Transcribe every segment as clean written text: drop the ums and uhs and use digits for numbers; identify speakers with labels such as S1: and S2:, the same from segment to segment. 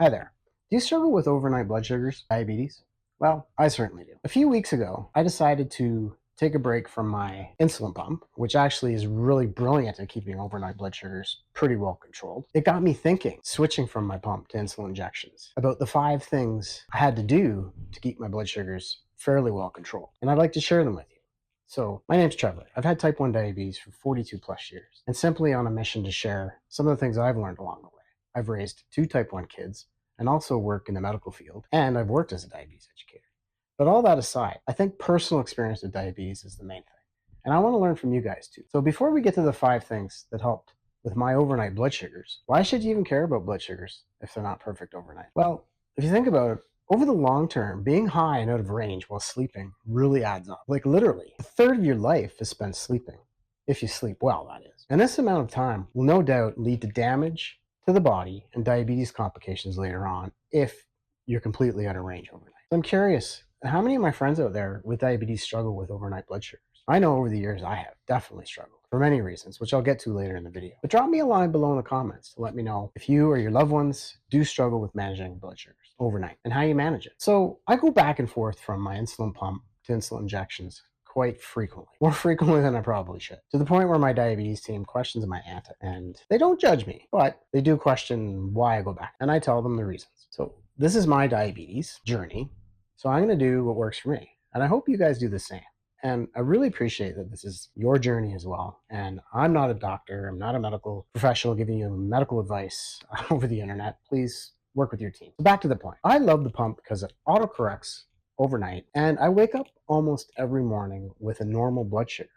S1: Hi there. Do you struggle with overnight blood sugars, diabetes? Well, I certainly do. A few weeks ago, I decided to take a break from my insulin pump, which actually is really brilliant at keeping overnight blood sugars pretty well controlled. It got me thinking, switching from my pump to insulin injections, about the 5 things I had to do to keep my blood sugars fairly well controlled. And I'd like to share them with you. So, my name's Trevor. I've had type 1 diabetes for 42 plus years, and simply on a mission to share some of the things I've learned along the way. I've raised 2 type 1 kids and also work in the medical field, and I've worked as a diabetes educator. But all that aside, I think personal experience with diabetes is the main thing. And I want to learn from you guys too. So before we get to the 5 things that helped with my overnight blood sugars, why should you even care about blood sugars if they're not perfect overnight? Well, if you think about it, over the long term, being high and out of range while sleeping really adds up. Like literally, a third of your life is spent sleeping, if you sleep well, that is. And this amount of time will no doubt lead to damage to the body and diabetes complications later on if you're completely out of range overnight. So I'm curious, how many of my friends out there with diabetes struggle with overnight blood sugars? I know over the years I have definitely struggled for many reasons, which I'll get to later in the video. But drop me a line below in the comments to let me know if you or your loved ones do struggle with managing blood sugars overnight and how you manage it. So I go back and forth from my insulin pump to insulin injections quite frequently, more frequently than I probably should, to the point where my diabetes team questions my anti, and they don't judge me, but they do question why I go back, and I tell them the reasons. So this is my diabetes journey, so I'm going to do what works for me, and I hope you guys do the same. And I really appreciate that this is your journey as well. And I'm not a doctor, I'm not a medical professional giving you medical advice over the internet. Please work with your team. So back to the point. I love the pump because it autocorrects overnight, and I wake up almost every morning with a normal blood sugar,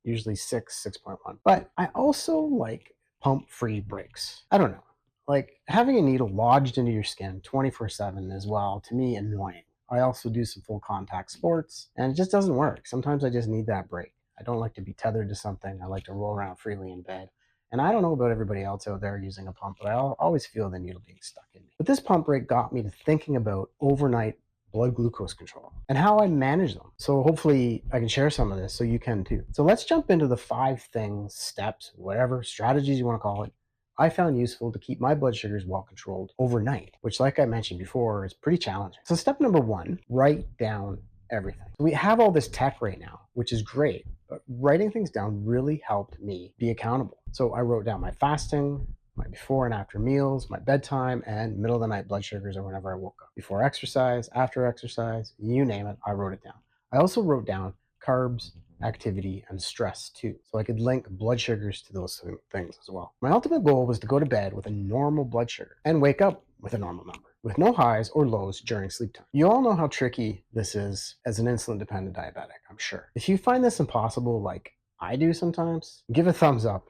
S1: usually 6.1. But I also like pump free breaks. I don't know. Like having a needle lodged into your skin 24/7 is, well, to me, annoying. I also do some full contact sports, and it just doesn't work. Sometimes I just need that break. I don't like to be tethered to something. I like to roll around freely in bed. And I don't know about everybody else out there using a pump, but I always feel the needle being stuck in me. But this pump break got me to thinking about overnight blood glucose control and how I manage them. So hopefully I can share some of this so you can too. So let's jump into the 5 things, steps, whatever strategies you want to call it, I found useful to keep my blood sugars well controlled overnight, which, like I mentioned before, is pretty challenging. So, step number 1, write down everything. So we have all this tech right now, which is great, but writing things down really helped me be accountable. So, I wrote down my fasting, my before and after meals, my bedtime, and middle of the night blood sugars or whenever I woke up. Before exercise, after exercise, you name it, I wrote it down. I also wrote down carbs, activity, and stress too. So I could link blood sugars to those things as well. My ultimate goal was to go to bed with a normal blood sugar and wake up with a normal number, with no highs or lows during sleep time. You all know how tricky this is as an insulin dependent diabetic, I'm sure. If you find this impossible, like I do sometimes, give a thumbs up.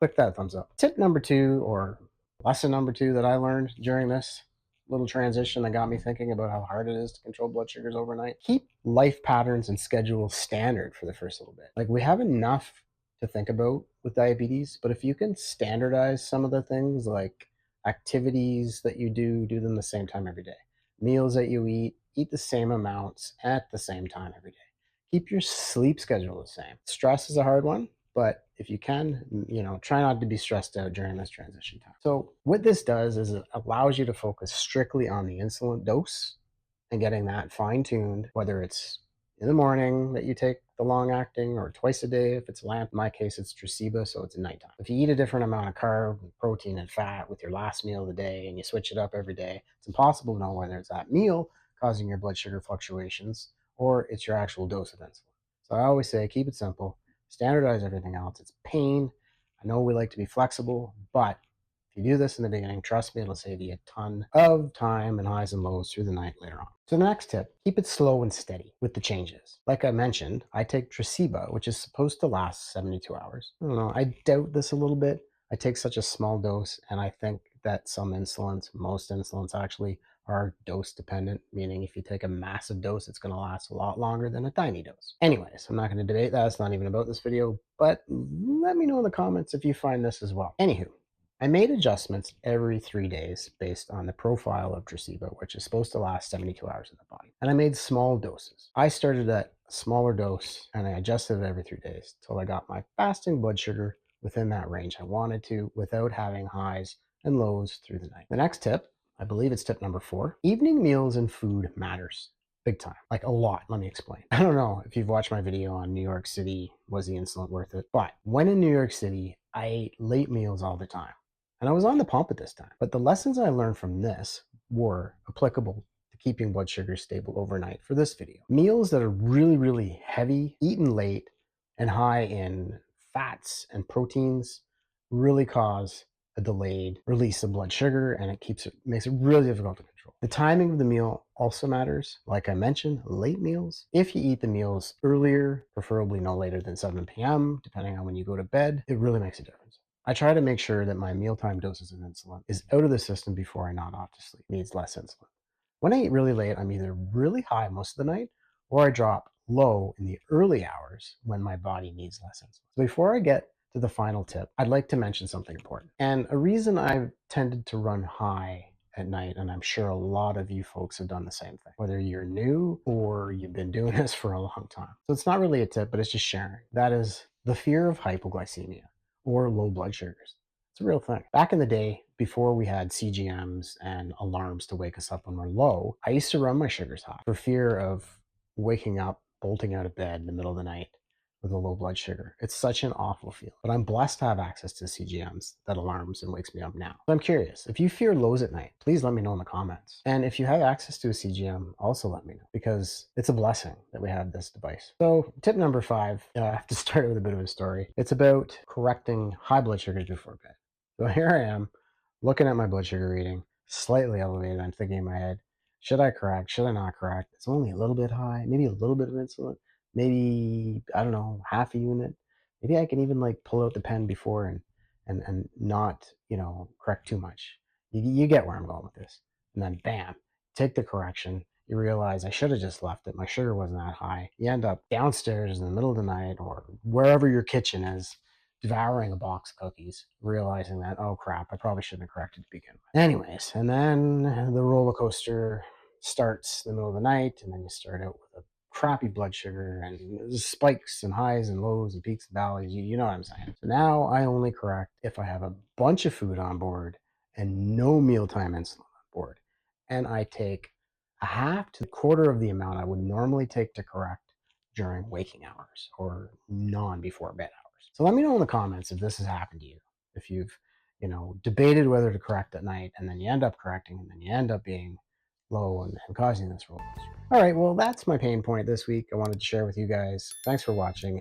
S1: Click that thumbs up. Tip number 2, or lesson number 2, that I learned during this little transition that got me thinking about how hard it is to control blood sugars overnight. Keep life patterns and schedules standard for the first little bit. Like we have enough to think about with diabetes, but if you can standardize some of the things like activities that you do them the same time every day. Meals that you eat the same amounts at the same time every day. Keep your sleep schedule the same. Stress is a hard one, but if you can, try not to be stressed out during this transition time. So what this does is it allows you to focus strictly on the insulin dose and getting that fine tuned, whether it's in the morning that you take the long acting or twice a day if it's lamp. In my case, it's Tresiba, so it's nighttime. If you eat a different amount of carb, protein, and fat with your last meal of the day and you switch it up every day, it's impossible to know whether it's that meal causing your blood sugar fluctuations or it's your actual dose of insulin. So I always say keep it simple, standardize everything else. It's pain. I know we like to be flexible, but if you do this in the beginning, trust me, it'll save you a ton of time and highs and lows through the night later on. So the next tip, keep it slow and steady with the changes. Like I mentioned, I take Tresiba, which is supposed to last 72 hours. I don't know, I doubt this a little bit. I take such a small dose, and I think that some insulins, most insulins actually, are dose dependent, meaning if you take a massive dose, it's going to last a lot longer than a tiny dose. Anyways, I'm not going to debate that. It's not even about this video, but let me know in the comments if you find this as well. Anywho, I made adjustments every 3 days based on the profile of Tresiba, which is supposed to last 72 hours in the body. And I made small doses. I started at a smaller dose and I adjusted it every 3 days till I got my fasting blood sugar within that range I wanted to without having highs and lows through the night. The next tip, I believe it's tip number 4. Evening meals and food matters. Big time. Like a lot. Let me explain. I don't know if you've watched my video on New York City, was the insulin worth it? But when in New York City, I ate late meals all the time. And I was on the pump at this time. But the lessons I learned from this were applicable to keeping blood sugar stable overnight for this video. Meals that are really, really heavy, eaten late, and high in fats and proteins really cause a delayed release of blood sugar, and makes it really difficult to control. The timing of the meal also matters. Like I mentioned, late meals. If you eat the meals earlier, preferably no later than 7 p.m., depending on when you go to bed, it really makes a difference. I try to make sure that my mealtime doses of insulin is out of the system before I nod off to sleep. Needs less insulin. When I eat really late, I'm either really high most of the night or I drop low in the early hours when my body needs less insulin. So before I get to the final tip, I'd like to mention something important. And a reason I've tended to run high at night, and I'm sure a lot of you folks have done the same thing, whether you're new or you've been doing this for a long time. So it's not really a tip, but it's just sharing. That is the fear of hypoglycemia or low blood sugars. It's a real thing. Back in the day, before we had CGMs and alarms to wake us up when we're low, I used to run my sugars high for fear of waking up, bolting out of bed in the middle of the night with a low blood sugar. It's such an awful feeling. But I'm blessed to have access to CGMs that alarms and wakes me up now. So I'm curious, if you fear lows at night, please let me know in the comments. And if you have access to a CGM, also let me know, because it's a blessing that we have this device. So tip number 5, I have to start with a bit of a story. It's about correcting high blood sugars before bed. So here I am, looking at my blood sugar reading, slightly elevated. I'm thinking in my head, should I correct? Should I not correct? It's only a little bit high, maybe a little bit of insulin, maybe, I don't know, half a unit. Maybe I can even like pull out the pen before and not, correct too much. You get where I'm going with this. And then bam, take the correction. You realize I should have just left it. My sugar wasn't that high. You end up downstairs in the middle of the night or wherever your kitchen is, devouring a box of cookies, realizing that, oh crap, I probably shouldn't have corrected to begin with. Anyways, and then the roller coaster starts in the middle of the night, and then you start out with a crappy blood sugar and spikes and highs and lows and peaks and valleys. You know what I'm saying. So now I only correct if I have a bunch of food on board and no mealtime insulin on board. And I take a half to a quarter of the amount I would normally take to correct during waking hours or non before bed hours. So let me know in the comments if this has happened to you. If you've, debated whether to correct at night and then you end up correcting and then you end up being low and causing this roller coaster. All right, well, that's my pain point this week. I wanted to share with you guys. Thanks for watching.